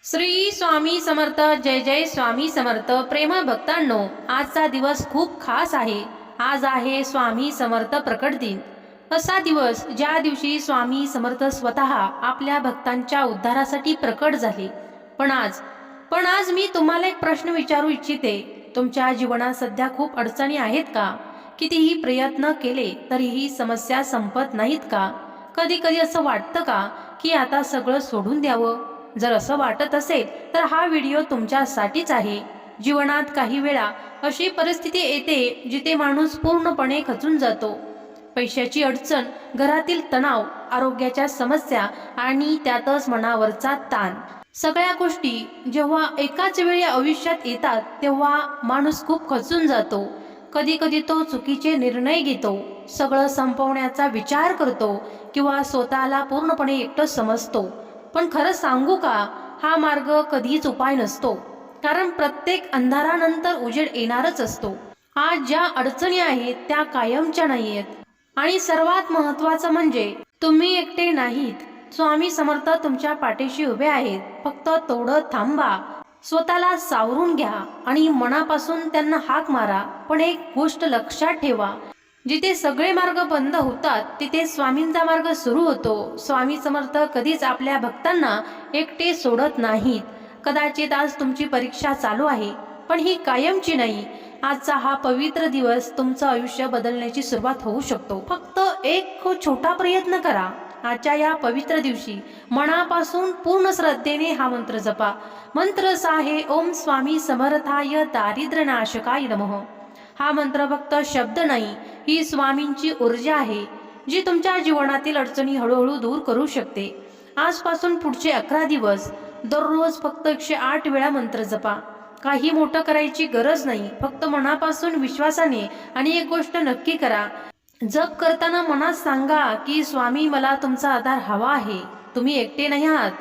श्री स्वामी समर्थ. जय जय स्वामी समर्थ. प्रेम भक्तांनो, आजचा दिवस खूप खास आहे. आज आहे स्वामी समर्थ प्रकट दिन. असा दिवस ज्या दिवशी स्वामी समर्थ स्वतः आपल्या भक्तांच्या उद्धारासाठी प्रकट झाले. पण आज मी तुम्हाला एक प्रश्न विचारू इच्छिते. तुमच्या जीवनात सध्या खूप अडचणी आहेत का? कितीही प्रयत्न केले तरीही समस्या संपत नाहीत का? कधी कधी असं वाटतं का की आता सगळं सोडून द्यावं? जर असं वाटत असेल तर हा व्हिडिओ तुमच्यासाठीच आहे. जीवनात काही वेळा अशी परिस्थिती येते जिथे माणूस पूर्णपणे खचून जातो. पैशाची अडचण, घरातील तणाव, आरोग्याच्या समस्या आणि त्यातच मनावरचा ताण, सगळ्या गोष्टी जेव्हा एकाच वेळी आयुष्यात येतात तेव्हा माणूस खूप खचून जातो. कधी कधी तो चुकीचे निर्णय घेतो, सगळं संपवण्याचा विचार करतो किंवा स्वतःला पूर्णपणे एकटं समजतो. पण खरं सांगू का, हा मार्ग कधीच उपाय नसतो. कारण प्रत्येक अंधारानंतर उजेड येणारच असतो. आज ज्या अडचणी आहेत त्या कायमच्या नाहीयेत. आणि सर्वात महत्त्वाचं म्हणजे तुम्ही एकटे नाहीत. स्वामी समर्थ तुमच्या पाठीशी उभे आहेत. फक्त थोडं थांबा, स्वतःला सावरून घ्या आणि मनापासून त्यांना हाक मारा. पण एक गोष्ट लक्षात ठेवा, जिथे सगळे मार्ग बंद होतात तिथे स्वामींचा मार्ग सुरू होतो. स्वामी समर्थ कधीच आपल्या भक्तांना एकटे सोडत नाहीत. कदाचित आज तुमची परीक्षा चालू आहे, पण ही कायमची नाही. आजचा हा पवित्र दिवस तुमचं आयुष्य बदलण्याची सुरुवात होऊ शकतो. फक्त एक छोटा प्रयत्न करा. आजच्या या पवित्र दिवशी मनापासून पूर्ण श्रद्धेने हा मंत्र जपा. मंत्र असा आहे: ओम स्वामी समर्थाय दारिद्र्यनाशकाय नमः. हा मंत्र फक्त शब्द नाही, ही स्वामींची ऊर्जा आहे जी तुमच्या जीवनातील अडचणी हळूहळू दूर करू शकते. आजपासून पुढचे 11 दिवस दररोज फक्त 108 वेळा मंत्र जपा. काही मोठं करायची गरज नाही, फक्त मनापासून विश्वासाने. आणि एक गोष्ट नक्की करा, जप करताना मनात सांगा की स्वामी, मला तुमचा आधार हवा आहे. तुम्ही एकटे नाही आहात,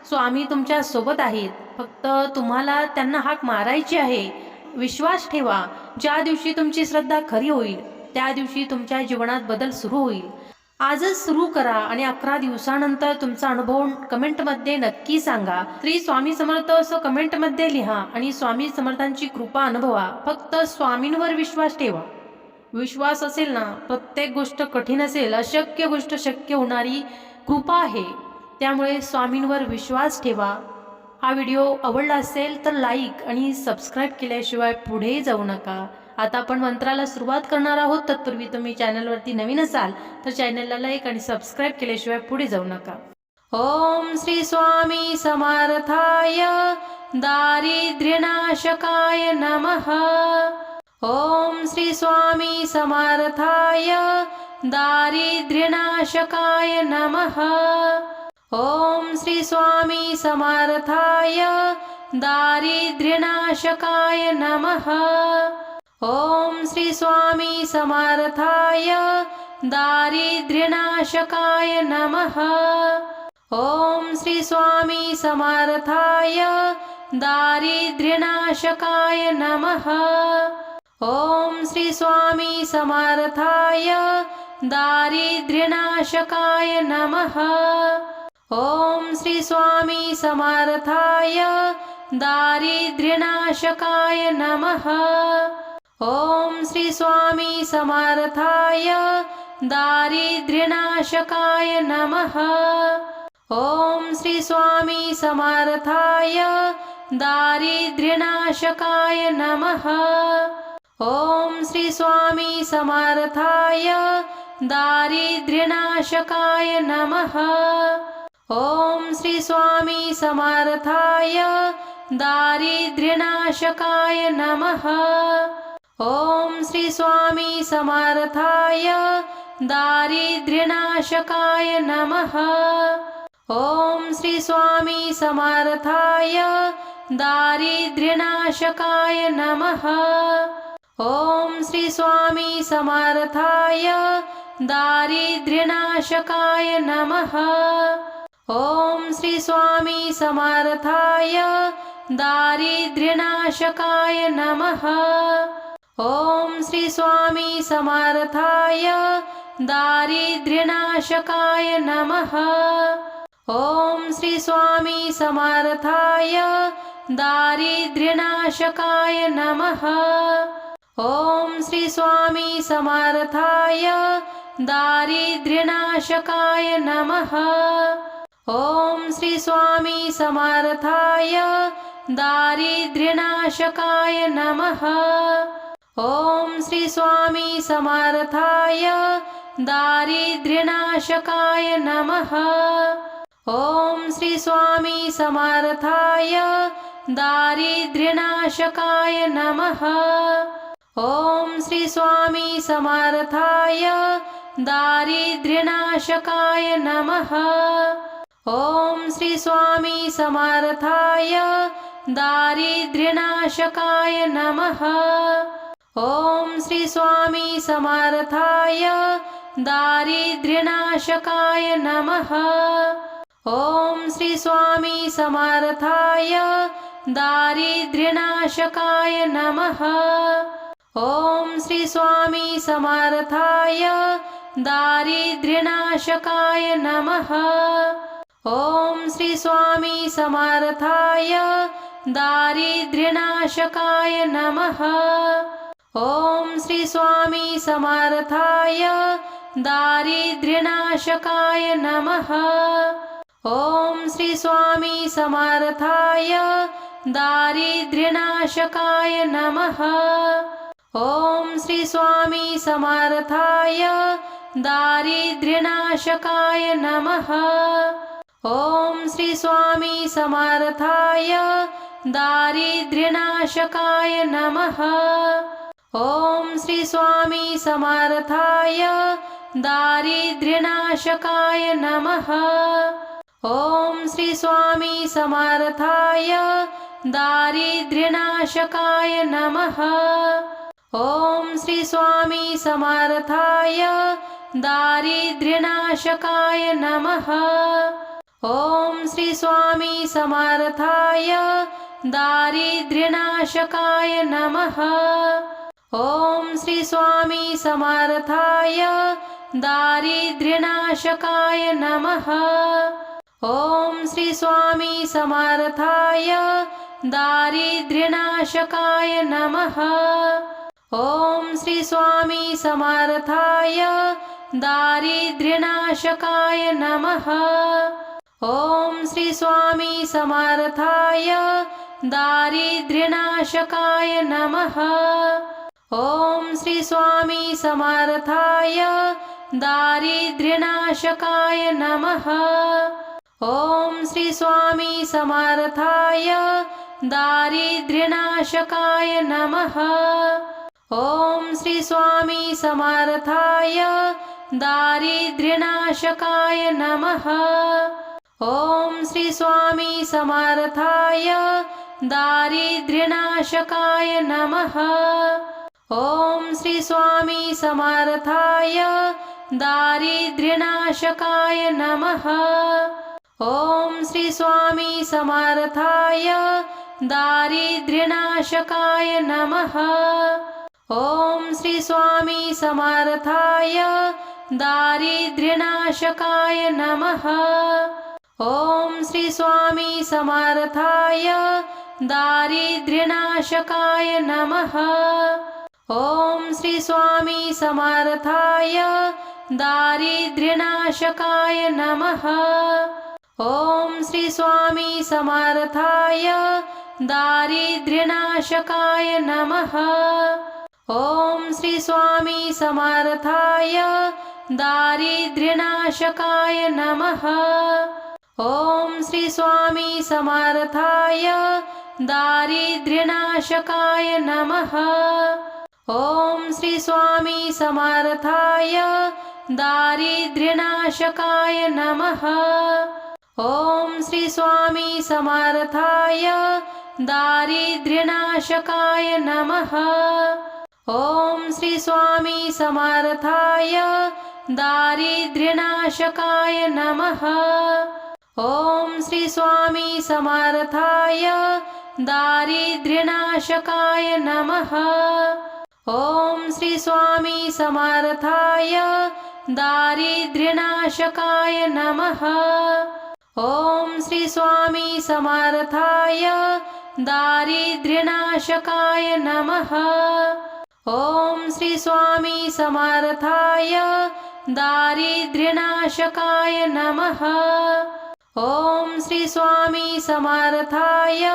स्वामी तुमच्या सोबत आहेत. फक्त तुम्हाला त्यांना हाक मारायची आहे. विश्वास ठेवा, ज्या दिवशी तुमची श्रद्धा खरी होईल त्या दिवशी तुमच्या जीवनात बदल सुरू होईल. आजच सुरू करा आणि 11 दिवसानंतर तुमचा अनुभव कमेंटमध्ये नक्की सांगा. श्री स्वामी समर्थ असं कमेंटमध्ये लिहा आणि स्वामी समर्थांची कृपा अनुभवा. फक्त स्वामींवर विश्वास ठेवा. विश्वास असेल ना, प्रत्येक गोष्ट कठीण असेल, अशक्य गोष्ट शक्य होणारी कृपा आहे. त्यामुळे स्वामींवर विश्वास ठेवा. हा व्हिडिओ आवडला असेल तर लाईक आणि सबस्क्राईब केल्याशिवाय पुढे जाऊ नका. आता आपण मंत्राला सुरुवात करणार आहोत. तत्पूर्वी तुम्ही चॅनलवरती नवीन असाल तर चॅनलला लाईक आणि सबस्क्राईब केल्याशिवाय पुढे जाऊ नका. ओम श्री स्वामी समर्थाय दारिद्र्यनाशकाय नमः. ओम श्री स्वामी समर्थाय दारिद्र्यनाशकाय नमः. ओम श्री स्वामी समर्थाय दारिद्र्यनाशकाय नमः. ओम श्री स्वामी समर्थाय दारिद्र्यनाशकाय नमः. ओम श्री स्वामी समर्थाय दारिद्र्यनाशकाय नमः. ओम श्री स्वामी समर्थाय दारिद्र्यनाशकाय नमः. ओम श्री स्वामी समर्थाय दारिद्र्यनाशकाय नमः. ओम श्री स्वामी समर्थाय दारिद्र्यनाशकाय नमः. ओम श्री स्वामी समर्थाय दारिद्र्यनाशकाय नमः. ओम श्री स्वामी समर्थाय दारिद्र्यनाशकाय नमः. ओम श्री स्वामी समर्थाय दारिद्र्यनाशकाय नमः. ओम श्री स्वामी समर्थाय दारिद्र्यनाशकाय नमः. ओम श्री स्वामी समर्थाय दारिद्र्यनाशकाय नमः. ओम श्री स्वामी समर्थाय दारिद्र्यनाशकाय नमः. ओम श्री स्वामी समर्थाय दारिद्र्यनाशकाय नमः. ओम श्री स्वामी समर्थाय दारिद्र्यनाशकाय नमः. ओम श्री स्वामी समर्थाय दारिद्र्यनाशकाय नमः। ओम श्री स्वामी समर्थाय दारिद्र्यनाशकाय नमः। ओम श्री स्वामी समर्थाय दारिद्र्यनाशकाय नमः। ओम श्री स्वामी समर्थाय दारिद्र्यनाशकाय नमः। ओम श्री स्वामी समर्थाय दारिद्र्यनाशकाय नमः। ओम श्री स्वामी समर्थाय दारिद्र्यनाशकाय नमः। ओम श्री स्वामी समर्थाय दारिद्र्यनाशकाय नमः। ओम श्री स्वामी समर्थाय दारिद्र्यनाशकाय नमः। ओम श्री स्वामी समर्थाय दारिद्र्यनाशकाय नमः। ओम श्री स्वामी समर्थाय दारिद्र्यनाशकाय नमः। ओम श्री स्वामी समर्थाय दारिद्र्यनाशकाय नमः। ओम श्री स्वामी समर्थाय दारिद्र्यनाशकाय नमः। ओम श्री स्वामी समर्थाय दारिद्र्यनाशकाय नमः। ओम श्री स्वामी समर्थाय दारिद्र्यनाशकाय नमः। ओम श्री स्वामी समर्थाय दारिद्र्यनाशकाय नमः। ओम श्री स्वामी समर्थाय दारिद्र्यनाशकाय नमः। ओम श्री स्वामी समर्थाय दारिद्र्यनाशकाय नमः। ओम श्री स्वामी समर्थाय दारिद्र्यनाशकाय नमः। ओम श्री स्वामी समर्थाय दारिद्र्यनाशकाय नमः। ओम श्री स्वामी समर्थाय दारिद्र्यनाशकाय नमः। ओम श्री स्वामी समर्थाय दारिद्र्यनाशकाय नमः। ओम श्री स्वामी समर्थाय दारिद्र्यनाशकाय नमः। ओम श्री स्वामी समर्थाय दारिद्र्यनाशकाय नमः। ओम श्री स्वामी समर्थाय दारिद्र्यनाशकाय नमः। ओम श्री स्वामी समर्थाय दारिद्र्यनाशकाय नमः। ओम श्री स्वामी समर्थाय दारिद्र्यनाशकाय नमः। ओम श्री स्वामी समर्थाय दारिद्र्यनाशकाय नमः। ओम श्री स्वामी समर्थाय दारिद्र्यनाशकाय नमः। ओम श्री स्वामी समर्थाय दारिद्र्यनाशकाय नमः। ओम श्री स्वामी समर्थाय दारिद्र्यनाशकाय नमः। ओम श्री स्वामी समर्थाय दारिद्र्यनाशकाय नमः। ओम श्री स्वामी समर्थाय दारिद्र्यनाशकाय नमः। ओम श्री स्वामी समर्थाय दारिद्र्यनाशकाय नमः। ओम श्री स्वामी समर्थाय दारिद्र्यनाशकाय नमः। ओम श्री स्वामी समर्थाय दारिद्र्यनाशकाय नमः। ओम श्री स्वामी समर्थाय दारिद्र्यनाशकाय नमः। ओम श्री स्वामी समर्थाय दारिद्र्यनाशकाय नमः। ओम श्री स्वामी समर्थाय दारिद्र्यनाशकाय नमः। ओम श्री स्वामी समर्थाय दारिद्र्यनाशकाय नमः। ओम श्री स्वामी समर्थाय दारिद्र्यनाशकाय नमः। ओम श्री स्वामी समर्थाय दारिद्र्यनाशकाय नमः। ओम श्री स्वामी समर्थाय दारिद्र्यनाशकाय नमः। ओम श्री स्वामी समर्थाय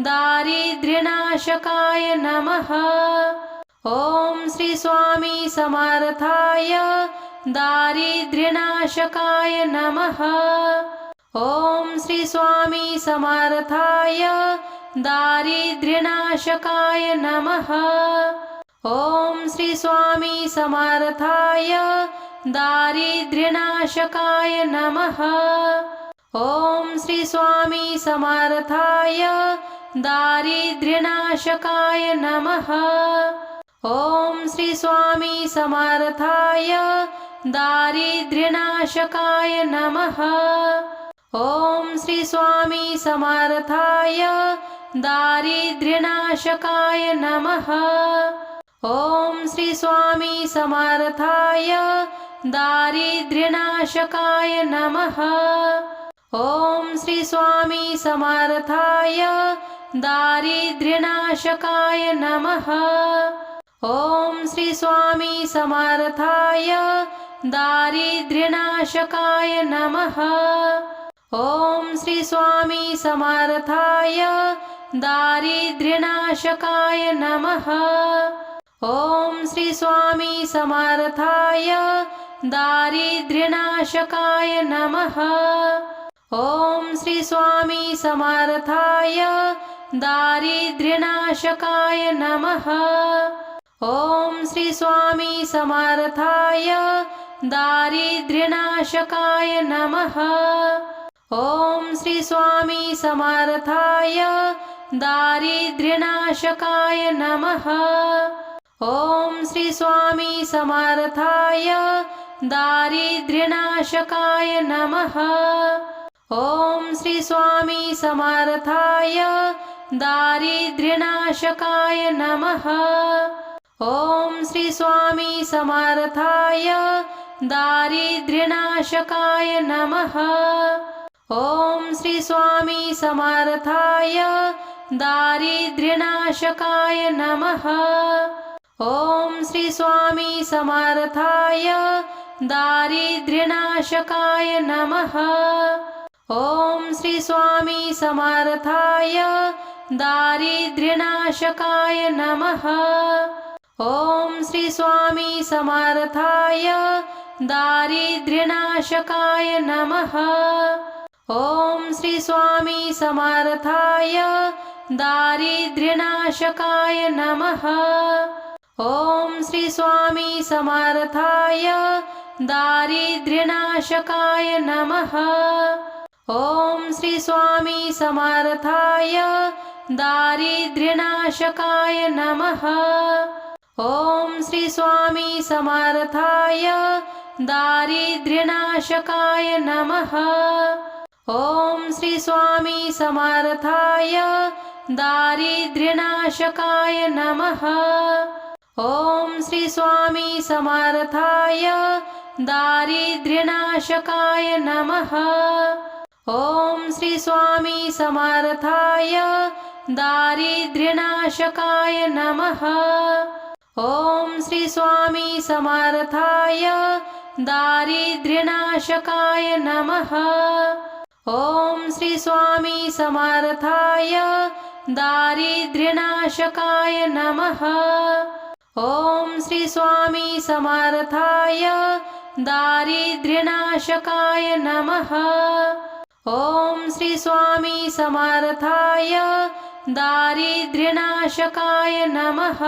दारिद्र्यनाशकाय नमः। ओम श्री स्वामी समर्थाय दारिद्र्यनाशकाय नमः। ओम श्री स्वामी समर्थाय दारिद्र्यनाशकाय नमः। ओम श्री स्वामी समर्थाय दारिद्र्यनाशकाय नमः। ओम श्री स्वामी समर्थाय दारिद्र्यनाशकाय नमः। ओम श्री स्वामी समर्थाय दारिद्र्यनाशकाय नमः। ओम श्री स्वामी समर्थाय दारिद्र्यनाशकाय नमः। ओम श्री स्वामी समर्थाय दारिद्र्यनाशकाय नमः। ओम श्री स्वामी समर्थाय दारिद्र्यनाशकाय नमः। ओम श्री स्वामी समर्थाय दारिद्र्यनाशकाय नमः। ओम श्री स्वामी समर्थाय दारिद्र्यनाशकाय नमः। ओम श्री स्वामी समर्थाय दारिद्र्यनाशकाय नमः। ओम श्री स्वामी समर्थाय दारिद्र्यनाशकाय नमः। ओम श्री स्वामी समर्थाय दारिद्र्यनाशकाय नमः। ओम श्री स्वामी समर्थाय दारिद्र्यनाशकाय नमः। ओम श्री स्वामी समर्थाय दारिद्र्यनाशकाय नमः। ओम श्री स्वामी समर्थाय दारिद्र्यनाशकाय नमः। ओम श्री स्वामी समर्थाय दारिद्र्यनाशकाय नमः। ओम श्री स्वामी समर्थाय दारिद्र्यनाशकाय नमः। ओम श्री स्वामी समर्थाय दारिद्र्यनाशकाय नमः। ओम श्री स्वामी समर्थाय दारिद्र्यनाशकाय नमः। ओम श्री स्वामी समर्थाय दारिद्र्यनाशकाय नमः। ओम श्री स्वामी समर्थाय दारिद्र्यनाशकाय नमः। ओम श्री स्वामी समर्थाय दारिद्र्यनाशकाय नमः। ओम श्री स्वामी समर्थाय दारिद्र्यनाशकाय नमः। ओम श्री स्वामी समर्थाय दारिद्र्यनाशकाय नमः। ओम श्री स्वामी समर्थाय दारिद्र्यनाशकाय नमः। ओम श्री स्वामी समर्थाय दारिद्र्यनाशकाय नमः। ओम श्री स्वामी समर्थाय दारिद्र्यनाशकाय नमः। ओम श्री स्वामी समर्थाय दारिद्र्यनाशकाय नमः। ओम श्री स्वामी समर्थाय दारिद्र्यनाशकाय नमः। ओम श्री स्वामी समर्थाय दारिद्र्यनाशकाय नमः। ओम श्री स्वामी समर्थाय दारिद्र्यनाशकाय नमः।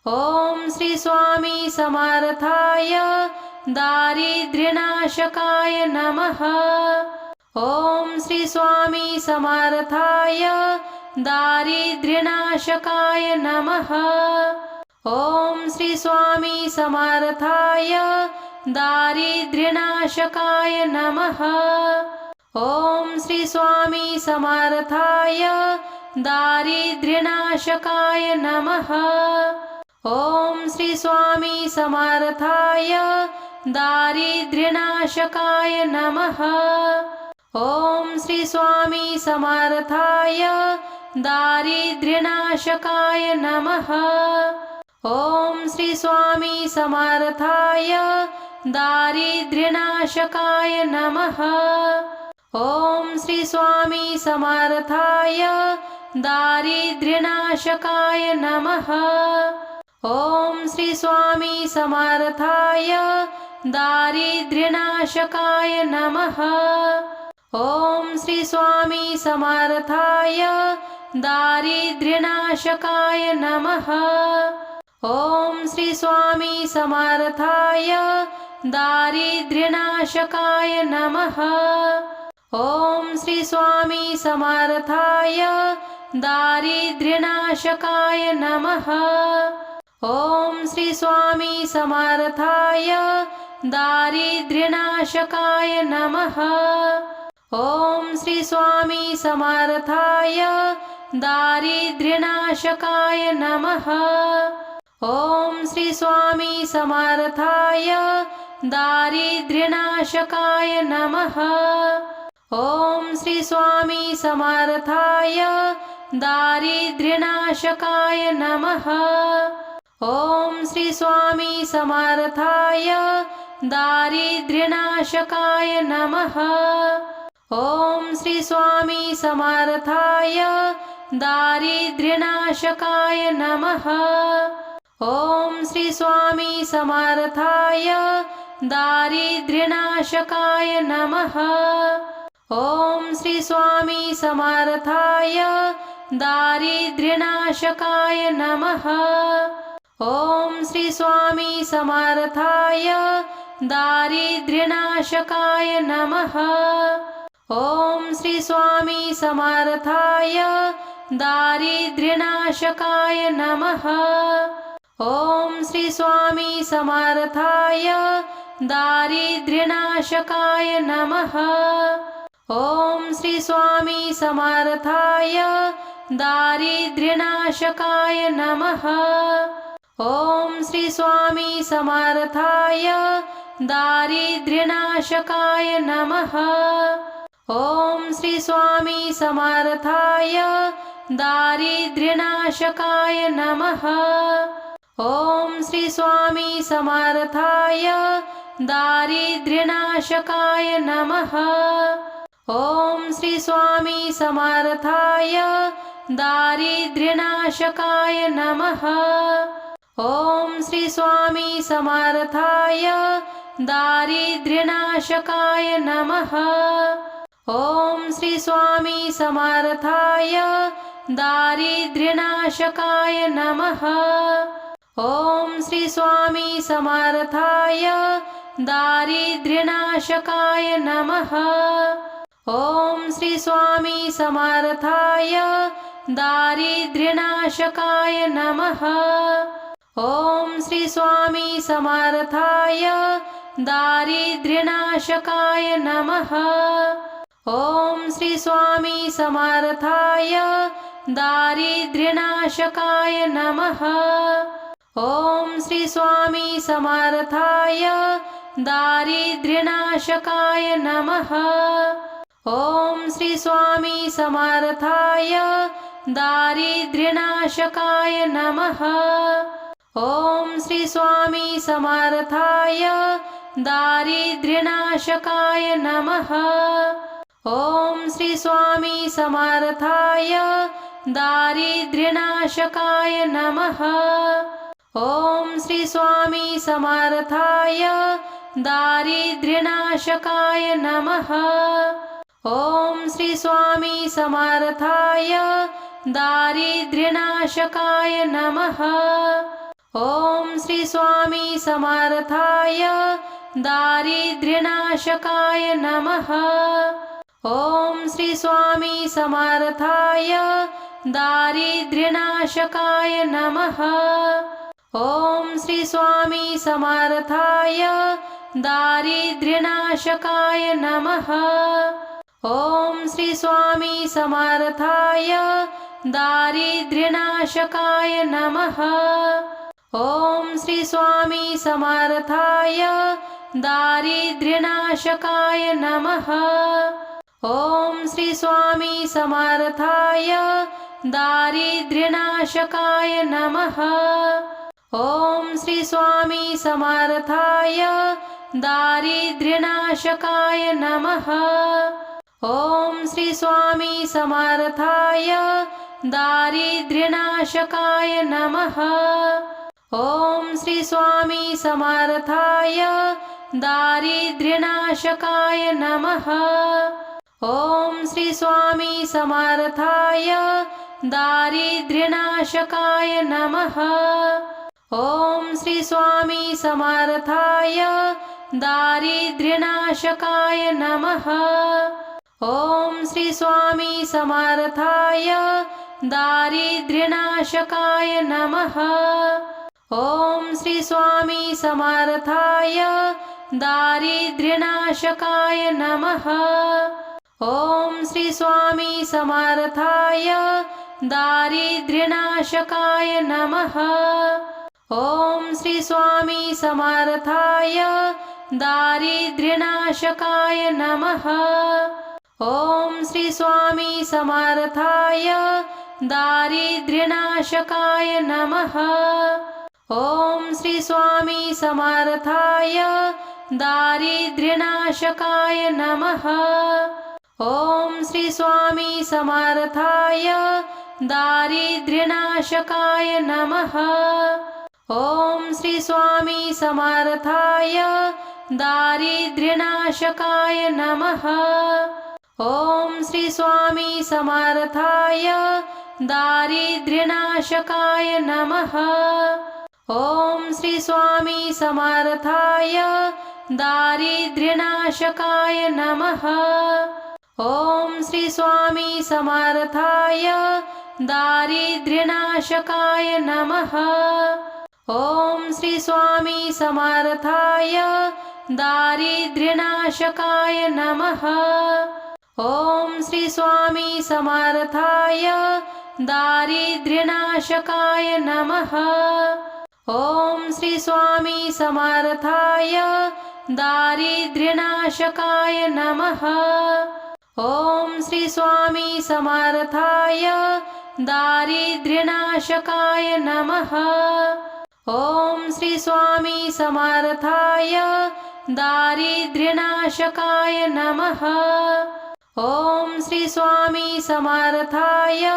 ओम श्री स्वामी समर्थाय दारिद्र्यनाशकाय नमः। ओम श्री स्वामी समर्थाय दारिद्र्यनाशकाय नमः। ओम श्री स्वामी समर्थाय दारिद्र्यनाशकाय नमः। ओम श्री स्वामी समर्थाय दारिद्र्यनाशकाय नमः। ओम श्री स्वामी समर्थाय दारिद्र्यनाशकाय नमः। ओम श्री स्वामी समर्थाय दारिद्र्यनाशकाय नमः। ओम श्री स्वामी समर्थाय दारिद्र्यनाशकाय नमः। ओम श्री स्वामी समर्थाय दारिद्र्यनाशकाय नमः। ओम श्री स्वामी समर्थाय दारिद्र्यनाशकाय नमः। ओम श्री स्वामी समर्थाय दारिद्र्यनाशकाय नमः। ओम श्री स्वामी समर्थाय दारिद्र्यनाशकाय नमः। ओम श्री स्वामी समर्थाय दारिद्र्यनाशकाय नमः। ओम श्री स्वामी समर्थाय दारिद्र्यनाशकाय नमः। ओम श्री स्वामी समर्थाय दारिद्र्यनाशकाय नमः। ओम श्री स्वामी समर्थाय दारिद्र्यनाशकाय नमः। ओम श्री स्वामी समर्थाय दारिद्र्यनाशकाय नमः। ओम श्री स्वामी समर्थाय दारिद्र्यनाशकाय नमः। ओम श्री स्वामी समर्थाय दारिद्र्यनाशकाय नमः। ओम श्री स्वामी समर्थाय दारिद्र्यनाशकाय नमः। ओम श्री स्वामी समर्थाय दारिद्र्यनाशकाय नमः। ओम श्री स्वामी समर्थाय दारिद्र्यनाशकाय नमः। ओम श्री स्वामी समर्थाय दारिद्र्यनाशकाय नमः। ओम श्री स्वामी समर्थाय दारिद्र्यनाशकाय नमः। ओम श्री स्वामी समर्थाय दारिद्र्यनाशकाय नमः। ओम श्री स्वामी समर्थाय दारिद्र्यनाशकाय नमः। ओम श्री स्वामी समर्थाय दारिद्र्यनाशकाय नमः। ओम श्री स्वामी समर्थाय दारिद्र्यनाशकाय नमः। ओम श्री स्वामी समर्थाय दारिद्र्यनाशकाय नमः। ओम श्री स्वामी समर्थाय दारिद्र्यनाशकाय नमः। ओम श्री स्वामी समर्थाय दारिद्र्यनाशकाय नमः। ओम श्री स्वामी समर्थाय दारिद्र्यनाशकाय नमः। ओम श्री स्वामी समर्थाय दारिद्र्यनाशकाय नमः। ओम श्री स्वामी समर्थाय दारिद्र्यनाशकाय नमः। ओम श्री स्वामी समर्थाय दारिद्र्यनाशकाय नमः। ओम श्री स्वामी समर्थाय दारिद्र्यनाशकाय नमः। ओम श्री स्वामी समर्थाय दारिद्र्यनाशकाय नमः। ओम श्री स्वामी समर्थाय दारिद्र्यनाशकाय नमः। ओम श्री स्वामी समर्थाय दारिद्र्यनाशकाय नमः। ओम श्री स्वामी समर्थाय दारिद्र्यनाशकाय नमः। ओम श्री स्वामी समर्थाय दारिद्र्यनाशकाय नमः। ओम श्री स्वामी समर्थाय दारिद्र्यनाशकाय नमः। ओम श्री स्वामी समर्थाय दारिद्र्यनाशकाय नमः। ओम श्री स्वामी समर्थाय दारिद्र्यनाशकाय नमः। ओम श्री स्वामी समर्थाय दारिद्र्यनाशकाय नमः। ओम श्री स्वामी समर्थाय दारिद्र्यनाशकाय नमः। ओम श्री स्वामी समर्थाय दारिद्र्यनाशकाय नमः। ओम श्री स्वामी समर्थाय दारिद्र्यनाशकाय नमः। ओम श्री स्वामी समर्थाय दारिद्र्यनाशकाय नमः। ओम श्री स्वामी समर्थाय दारिद्र्यनाशकाय नमः। ओम श्री स्वामी समर्थाय दारिद्र्यनाशकाय नमः। ओम श्री स्वामी समर्थाय दारिद्र्यनाशकाय नमः। ओम श्री स्वामी समर्थाय दारिद्र्यनाशकाय नमः। ओम श्री स्वामी समर्थाय दारिद्र्यनाशकाय नमः। ओम श्री स्वामी समर्थाय दारिद्र्यनाशकाय नमः। ओम श्री स्वामी समर्थाय दारिद्र्यनाशकाय नमः। ओम श्री स्वामी समर्थाय दारिद्र्यनाशकाय नमः। ओम श्री स्वामी समर्थाय दारिद्र्यनाशकाय नमः। ओम श्री स्वामी समर्थाय दारिद्र्यनाशकाय नमः। ओम श्री स्वामी समर्थाय दारिद्र्यनाशकाय नमः। ओम श्री स्वामी समर्थाय दारिद्र्यनाशकाय नमः। ओम श्री स्वामी समर्थाय दारिद्र्यनाशकाय नमः। ओम श्री स्वामी समर्थाय दारिद्र्यनाशकाय नमः। ओम श्री स्वामी समर्थाय दारिद्र्यनाशकाय नमः। ओम श्री स्वामी समर्थाय दारिद्र्यनाशकाय नमः। ओम श्री स्वामी समर्थाय दारिद्र्यनाशकाय नमः। ओम श्री स्वामी समर्थाय दारिद्र्यनाशकाय नमः। ओम श्री स्वामी समर्थाय दारिद्र्यनाशकाय नमः। ओम श्री स्वामी समर्थाय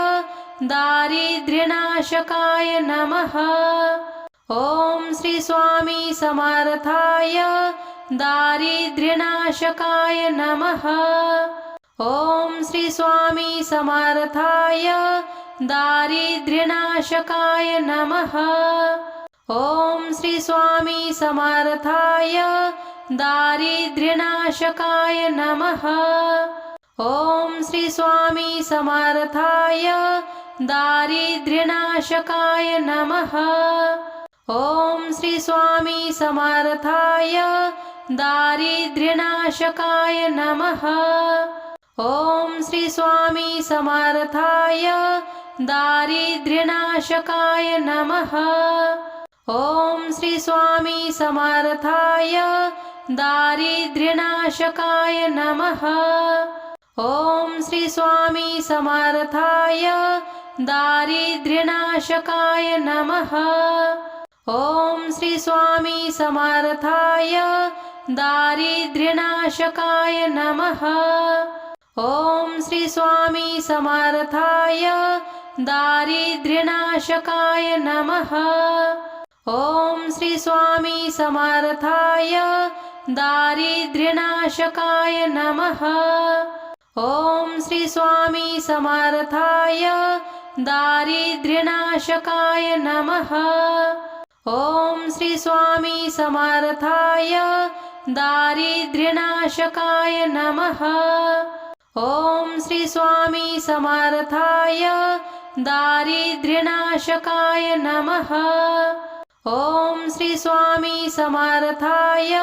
दारिद्र्यनाशकाय नमः। ओम श्री स्वामी समर्थाय दारिद्र्यनाशकाय नमः। ओम श्री स्वामी समर्थाय दारिद्र्यनाशकाय नमः। ओम श्री स्वामी समर्थाय दारिद्र्यनाशकाय नमः। ओम श्री स्वामी समर्थाय दारिद्र्यनाशकाय नमः। ओम श्री स्वामी समर्थाय दारिद्र्यनाशकाय नमः। ओम श्री स्वामी समर्थाय दारिद्र्यनाशकाय नमः। ओम श्री स्वामी समर्थाय दारिद्र्यनाशकाय नमः। ओम श्री स्वामी समर्थाय दारिद्र्यनाशकाय नमः। ओम श्री स्वामी समर्थाय दारिद्र्यनाशकाय नमः। ओम श्री स्वामी समर्थाय दारिद्र्यनाशकाय नमः। ओम श्री स्वामी समर्थाय दारिद्र्यनाशकाय नमः। ओम श्री स्वामी समर्थाय दारिद्र्यनाशकाय नमः। ओम श्री स्वामी समर्थाय दारिद्र्यनाशकाय नमः। ओम श्री स्वामी समर्थाय दारिद्र्यनाशकाय नमः। ओम श्री स्वामी समर्थाय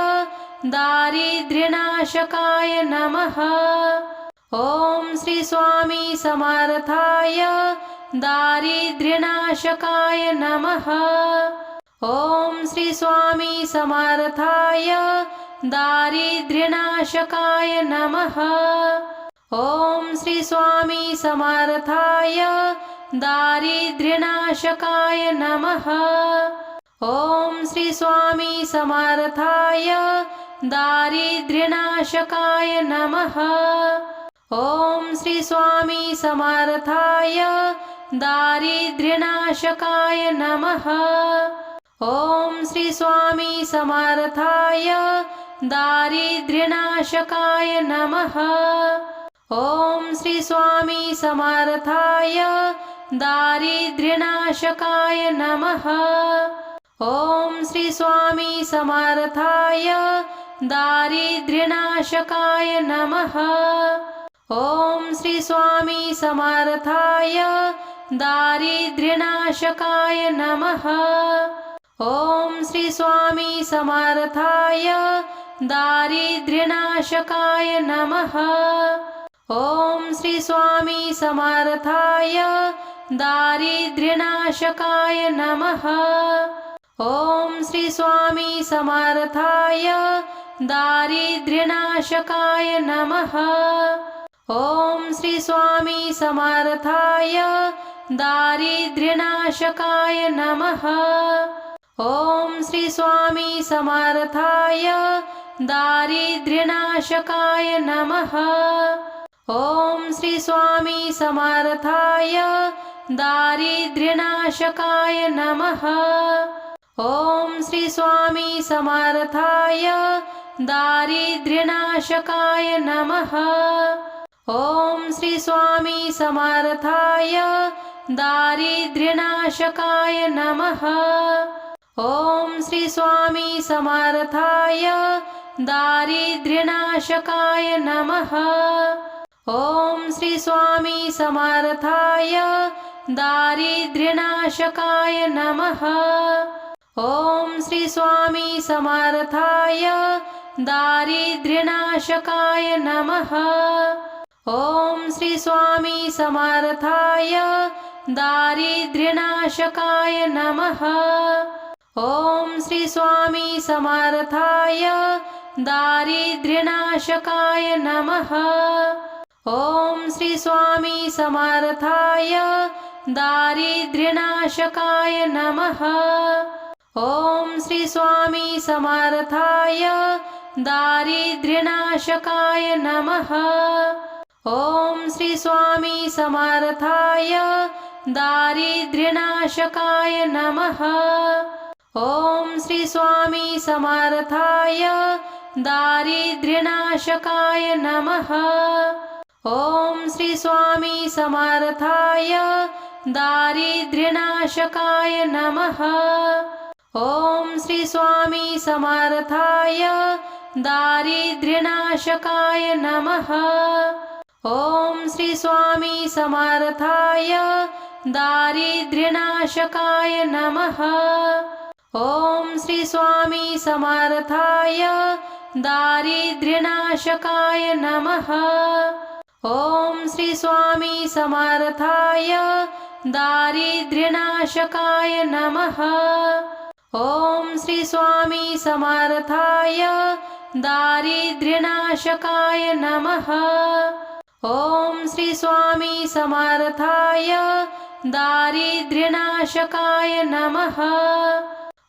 दारिद्र्यनाशकाय नमः। ओम श्री स्वामी समर्थाय दारिद्र्यनाशकाय नमः। ओम श्री स्वामी समर्थाय दारिद्र्यनाशकाय नमः। ओम श्री स्वामी समर्थाय दारिद्र्यनाशकाय नमः। ओम श्री स्वामी समर्थाय दारिद्र्यनाशकाय नमः। ओम श्री स्वामी समर्थाय दारिद्र्यनाशकाय नमः। ओम श्री स्वामी समर्थाय दारिद्र्यनाशकाय नमः। ओम श्री स्वामी समर्थाय दारिद्र्यनाशकाय नमः। ओम श्री स्वामी समर्थाय दारिद्र्यनाशकाय नमः। ओम श्री स्वामी समर्थाय दारिद्र्यनाशकाय नमः। ओम श्री स्वामी समर्थाय दारिद्र्यनाशकाय नमः। ओम श्री स्वामी समर्थाय दारिद्र्यनाशकाय नमः। ओम श्री स्वामी समर्थाय दारिद्र्यनाशकाय नमः। ओम श्री स्वामी समर्थाय दारिद्र्यनाशकाय नमः। ओम श्री स्वामी समर्थाय दारिद्र्यनाशकाय नमः। ओम श्री स्वामी समर्थाय दारिद्र्यनाशकाय नमः। ओम श्री स्वामी समर्थाय दारिद्र्यनाशकाय नमः। ओम श्री स्वामी समर्थाय दारिद्र्यनाशकाय नमः। ओम श्री स्वामी समर्थाय दारिद्र्यनाशकाय नमः। ओम श्री स्वामी समर्थाय दारिद्र्यनाशकाय नमः। ओम श्री स्वामी समर्थाय दारिद्र्यनाशकाय नमः। ओम श्री स्वामी समर्थाय दारिद्र्यनाशकाय नमः। ओम श्री स्वामी समर्थाय दारिद्र्यनाशकाय नमः। ओम श्री स्वामी समर्थाय दारिद्र्यनाशकाय नमः। ओम श्री स्वामी समर्थाय दारिद्र्यनाशकाय नमः। ओम श्री स्वामी समर्थाय दारिद्र्यनाशकाय नमः। ओम श्री स्वामी समर्थाय दारिद्र्यनाशकाय नमः। ओम श्री स्वामी समर्थाय दारिद्र्यनाशकाय नमः। ओम श्री स्वामी समर्थाय दारिद्र्यनाशकाय नमः। ओम श्री स्वामी समर्थाय दारिद्र्यनाशकाय नमः। ओम श्री स्वामी समर्थाय दारिद्र्यनाशकाय नमः। ओम श्री स्वामी समर्थाय दारिद्र्यनाशकाय नमः। ओम श्री स्वामी समर्थाय दारिद्र्यनाशकाय नमः। ओम श्री स्वामी समर्थाय दारिद्र्यनाशकाय नमः।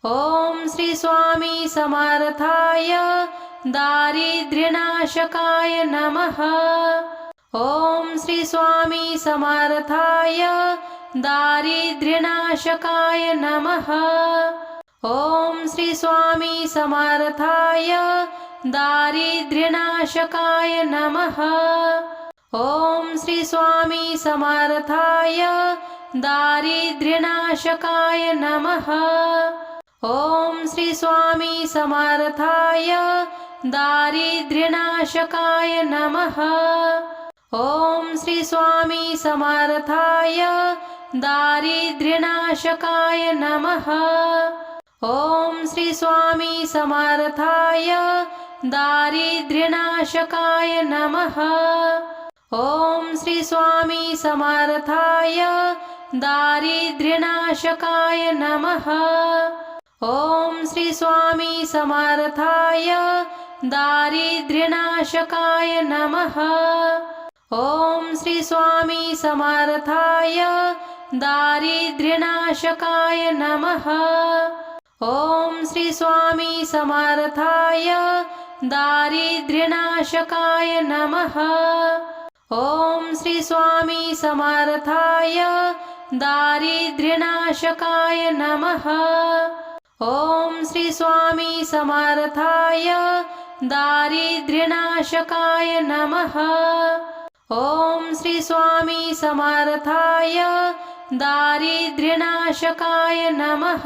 ओम श्री स्वामी समर्थाय दारिद्र्यनाशकाय नमः। ओम श्री स्वामी समर्थाय दारिद्र्यनाशकाय नमः। ओम श्री स्वामी समर्थाय दारिद्र्यनाशकाय नमः। ओम श्री स्वामी समर्थाय दारिद्र्यनाशकाय नमः। ओम श्री स्वामी समर्थाय दारिद्र्यनाशकाय नमः। ओम श्री स्वामी समर्थाय दारिद्र्यनाशकाय नमः। ओम श्री स्वामी समर्थाय दारिद्र्यनाशकाय नमः। ओम श्री स्वामी समर्थाय दारिद्र्यनाशकाय नमः। ओम श्री स्वामी समर्थाय दारिद्र्यनाशकाय नमः। ओम श्री स्वामी समर्थाय दारिद्र्यनाशकाय नमः। ओम श्री स्वामी समर्थाय दारिद्र्यनाशकाय नमः। ओम श्री स्वामी समर्थाय दारिद्र्यनाशकाय नमः। ओम श्री स्वामी समर्थाय दारिद्र्यनाशकाय नमः। ओम श्री स्वामी समर्थाय दारिद्र्यनाशकाय नमः।